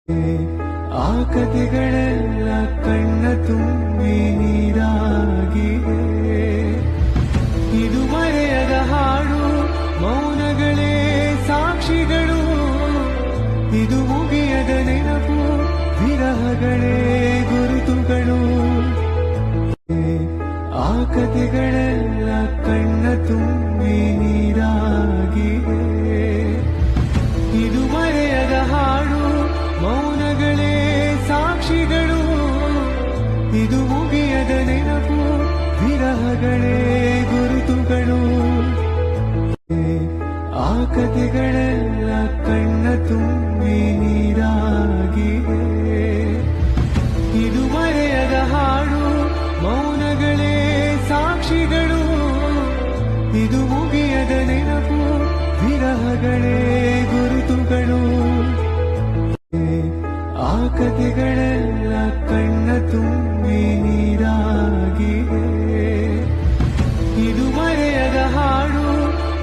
ಆ ಕಥೆಗಳೆಲ್ಲ ಕಣ್ಣ ತುಂಬಿ ನೀರಾಗಿವೆ. ಇದು ಮರೆಯದ ಹಾಡು, ಮೌನಗಳೇ ಸಾಕ್ಷಿಗಳು. ಇದು ಮುಗಿಯದ ನೆನಪು, ವಿರಹಗಳೇ ಗುರುತುಗಳು. ಆ ಕಥೆಗಳೆಲ್ಲ ಕಣ್ಣ ತುಂಬಿ ನೀರಾಗಿವೆ. ಇದು ಮರೆಯದ ಹಾಡು, ಮೌನಗಳೇ ಸಾಕ್ಷಿಗಳು. ಇದು ಮುಗಿಯದ ನೆನಪು, ವಿರಹಗಳೇ ಗುರುತುಗಳು. ಆ ಕಥೆಗಳೆಲ್ಲ ಕಣ್ಣ ತುಂಬಿ ನೀರಾಗಿವೆ. ಇದು ಮರೆಯದ ಹಾಡು, ಮೌನಗಳೇ ಸಾಕ್ಷಿಗಳು. ಇದು ಮುಗಿಯದ ನೆನಪು, ವಿರಹಗಳೇ ಗುರುತುಗಳು. ಆ ಕಥೆಗಳೆಲ್ಲ ಕಣ್ಣ ತುಂಬಿ